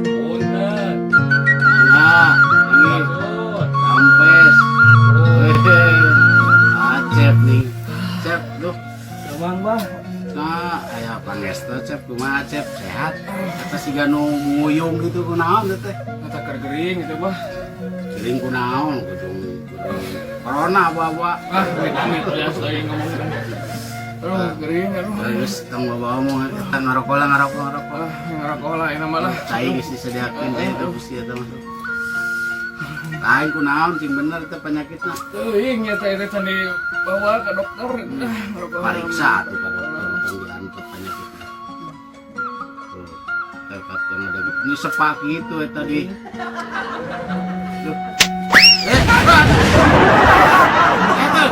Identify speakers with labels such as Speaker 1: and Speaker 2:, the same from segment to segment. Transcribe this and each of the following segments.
Speaker 1: Punten.
Speaker 2: Nah, ini kampes. Acep nih. Cep, duh.
Speaker 1: Emang bah.
Speaker 2: Nah, aya pangestu Cep, kumaha Cep? Sehat? Eta siga nu nguyung gitu kunaon teh?
Speaker 1: Kata kergering itu bah.
Speaker 2: Kiring kunaon kudung corona bawa.
Speaker 1: Amit ya saya ngomong. Aduh, gering aduh.
Speaker 2: Terus tong bawa mau kita ngarokok lah ngarokok.
Speaker 1: Ngerokok lah ini malah.
Speaker 2: Cai geus disediakeun teh itu Gusti eta mah. Lain kunaon cing bener teh penyakitna.
Speaker 1: Teuing nya teh eta dibawa ke dokter. Ngerokok.
Speaker 2: Pariksa atuh ka dokter panggilan untuk penyakitna. Tuh, tekat yang ada gitu. Ini sepak gitu eta di. Duh.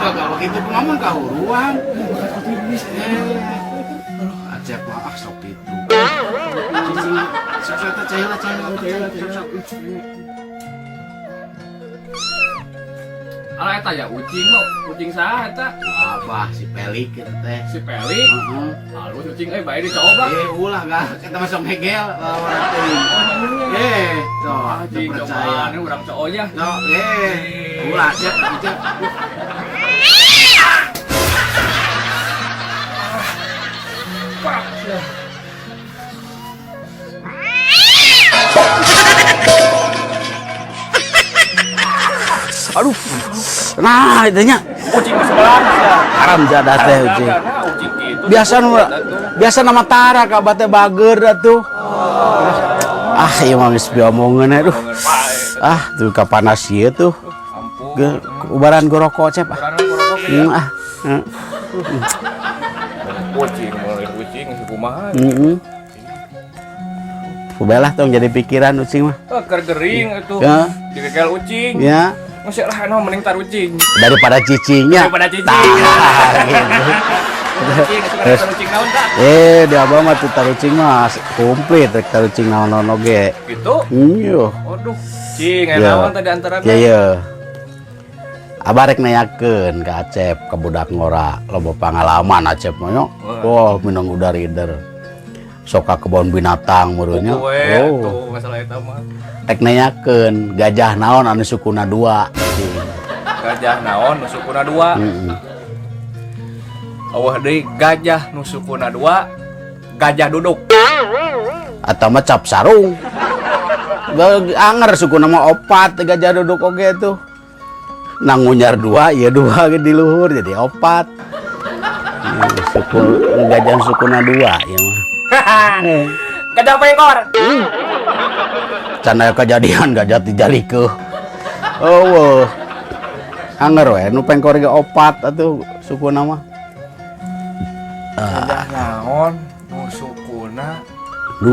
Speaker 2: Gak begitu ngomong kahuruan. Acep mah sok itu. Sok eta cahilah.
Speaker 1: Ala eta ya ucing lo, ucing saha eta?
Speaker 2: Abah si Pelik gitu teh.
Speaker 1: Si Peli.
Speaker 2: Heeh.
Speaker 1: Halus ucing bae dicoba.
Speaker 2: Ulah gak kita masuk hegel orang teuing. Tuh,
Speaker 1: Anjing
Speaker 2: percaya.
Speaker 1: cobaan urang coonya.
Speaker 2: Tuh, ulah Cep, Cep.
Speaker 1: Pak.
Speaker 2: Aduh. Nah, itunya
Speaker 1: Ucing sebelah ya.
Speaker 2: haram jadah teh ucing.
Speaker 1: Ucing gitu.
Speaker 2: Biasa nama Tara ka bate bager atuh. Ieu mah geus diomongeun aduh. Tuh kapanas ieu tuh.
Speaker 1: Ampun.
Speaker 2: Ubaran gorokok Cep.
Speaker 1: Karena korok ya. Ucing mulai ucing kumaha.
Speaker 2: Kubelah tong jadi pikiran ucing mah.
Speaker 1: Kergering itu.
Speaker 2: Ya.
Speaker 1: Digegal ucing.
Speaker 2: Ya,
Speaker 1: Masya Allah, no, mending tar ucing.
Speaker 2: daripada cicingnya.
Speaker 1: Daripada cicing.
Speaker 2: Gitu.
Speaker 1: Ucing, suka tar ucing naon tak?
Speaker 2: Di abah mah tuh tarucing mah komplit rek tarucing naon-naon oge.
Speaker 1: Gitu?
Speaker 2: Iya.
Speaker 1: Waduh, cing,
Speaker 2: Ya.
Speaker 1: naon tadi antara
Speaker 2: Iya. Abah rek nayakeun ka Acep ka budak ngora loba pangalaman Acep mah nya. Wah, minang udah rider. Sok ka kebon binatang meureunnya.
Speaker 1: Tuh, masalah eta mah.
Speaker 2: Rek nayakeun gajah naon anu sukuna 2.
Speaker 1: Gajah naon nusukuna 2. Awah deui gajah nusukuna 2. Gajah duduk.
Speaker 2: Atau mah cap sarung. Anger sukuna mah 4 gajah duduk oge tuh. Nangunyar 2, ya 2 di luhur jadi 4. Suku gajah sukuna 2 ya mah.
Speaker 1: Gajah pengkor.
Speaker 2: Can aya kejadian gajah dijalikeun. Oh. Anger we nu pengkor ge 4 atuh sukuna mah.
Speaker 1: Gajah naon nusukuna
Speaker 2: 2.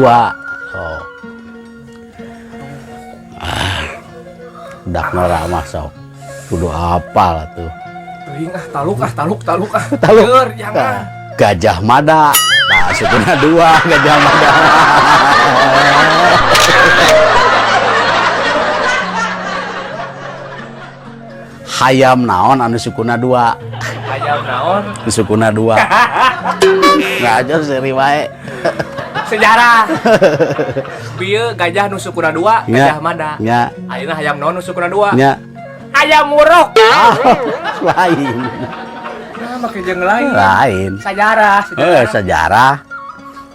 Speaker 2: Dak nora mah sok. Kudu apal atuh.
Speaker 1: teuing taluk.
Speaker 2: Taluk.
Speaker 1: Keur jangan.
Speaker 2: Gajah Mada. Nah, sukuna 2 Gajah Mada. Hayam naon anu sukuna 2.
Speaker 1: Hayam naon
Speaker 2: Sukuna 2. Nggak aja seri wae.
Speaker 1: sejarah. Bieu gajah nusukuna 2, gajah Mada.
Speaker 2: Nya.
Speaker 1: Ayeuna hayam naon nusukuna 2?
Speaker 2: Nya.
Speaker 1: Ayam muruk.
Speaker 2: Lain.
Speaker 1: Nah, make jeung lain.
Speaker 2: Lain.
Speaker 1: Sejarah.
Speaker 2: Sejarah.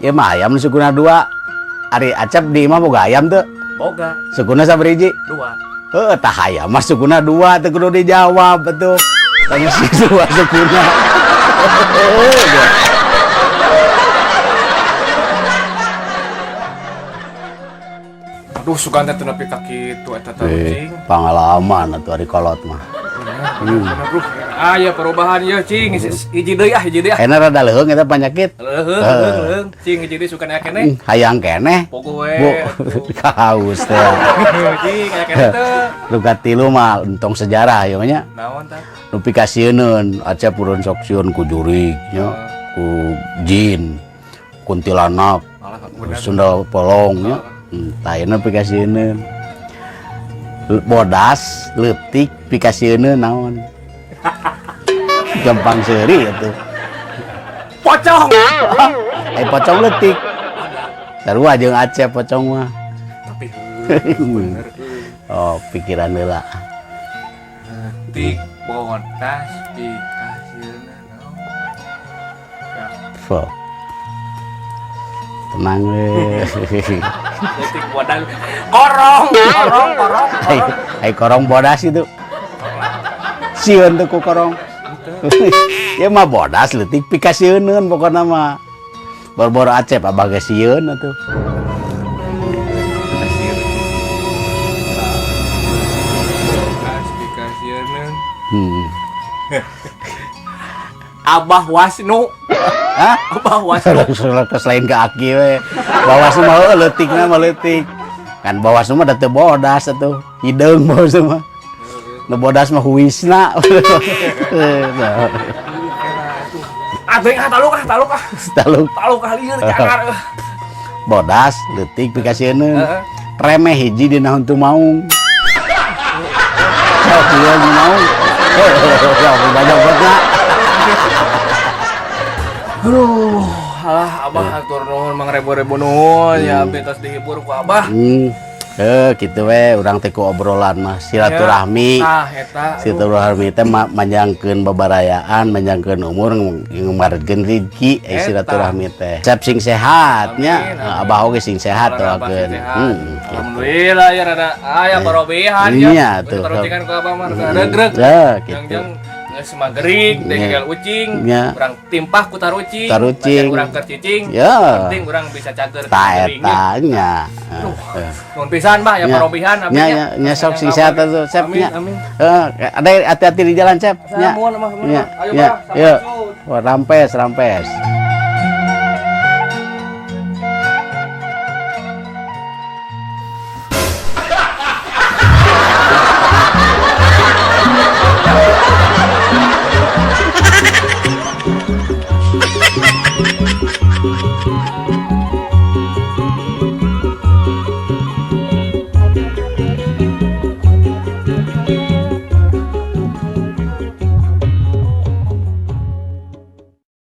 Speaker 2: Ya mah ayam sukuna 2. Ari Acep di imah boga ayam teu?
Speaker 1: Boga
Speaker 2: Sukuna sabariji?
Speaker 1: 2.
Speaker 2: Tah hayam mah sukuna 2 teu kudu dijawab atuh. Tanya si 2 sukuna.
Speaker 1: Aduh, sugan teh teu nepi ka kitu eta teh cing.
Speaker 2: Pengalaman atuh ari kolot mah.
Speaker 1: Aduh, aya perubahan ya cing. Hiji deui ah.
Speaker 2: Kena rada leuheung eta penyakit.
Speaker 1: Leuheung. Cing hiji deui suka aya keneh.
Speaker 2: Hayang keneh.
Speaker 1: Pogo we.
Speaker 2: Kahaus teh.
Speaker 1: Cing aya keneh teh.
Speaker 2: Luka 3 mah entong sejarah ya nya.
Speaker 1: Naon tah?
Speaker 2: Nu pikasieun Acep urun sok sieun ku jurig nya, ku jin, kuntilanak,
Speaker 1: Malah bener.
Speaker 2: Sunda Polong nya. Tah ayeuna pikasieun. Bodas, leutik pikasieun naon. Gampang seuri atuh.
Speaker 1: Pocong.
Speaker 2: pocong leutik. Sarua jeung Acep pocong mah.
Speaker 1: Tapi bener.
Speaker 2: Oh, pikiran heula.
Speaker 1: Tik bodas dikasieuna naon.
Speaker 2: Fo. Tenang we.
Speaker 1: Tik bodas. Korong.
Speaker 2: Ai korong bodas itu. Sieun teh ku korong. Ya mah bodas leutik pikasieunun pokona mah. Bor-bor Acep abah ge sieun atuh.
Speaker 1: Abah Wasnu.
Speaker 2: Hah?
Speaker 1: Abah Wasnu.
Speaker 2: Selain ke Aki we. Bawasnu mah leutikna mah leutik. Kan Bawasnu mah da teu bodas atuh. Hideung Bawasnu mah. Nu bodas mah huwisna.
Speaker 1: Aing taluk. Taluk lieur jangan.
Speaker 2: Bodas leutik pikasieun. Remeh hiji dina huntu maung. Oh, dia maung. Ya, banyak banget.
Speaker 1: Aduh, alah abah atur nuhun mang rebo-rebo nuhun ya betos dihibur ku abah.
Speaker 2: Gitu we urang teh ku obrolan mah silaturahmi.
Speaker 1: Tah eta.
Speaker 2: Silaturahmi teh manjangkeun babarayaan, manjangkeun umur, ngemaregeun rezeki silaturahmi teh. Cep sing sehat nya, abah oge sing sehat doakeun.
Speaker 1: Alhamdulillah ya rada aya parobehan ya.
Speaker 2: Iya tuh.
Speaker 1: Terus ku abah mah regreg.
Speaker 2: Ya gitu.
Speaker 1: Geus magerig dengkel ucing, urang timpah ku tarucing. Urang keur cicing.
Speaker 2: Ya.
Speaker 1: Penting urang bisa cager
Speaker 2: ta eta nya.
Speaker 1: Nuhun pisan Mbah ya parobehan abdi nya.
Speaker 2: Nya sok sing sehat atuh Cep nya.
Speaker 1: Amin.
Speaker 2: Ada hati-hati di jalan Cep nya.
Speaker 1: Ayo Mbah.
Speaker 2: Wah, rampes.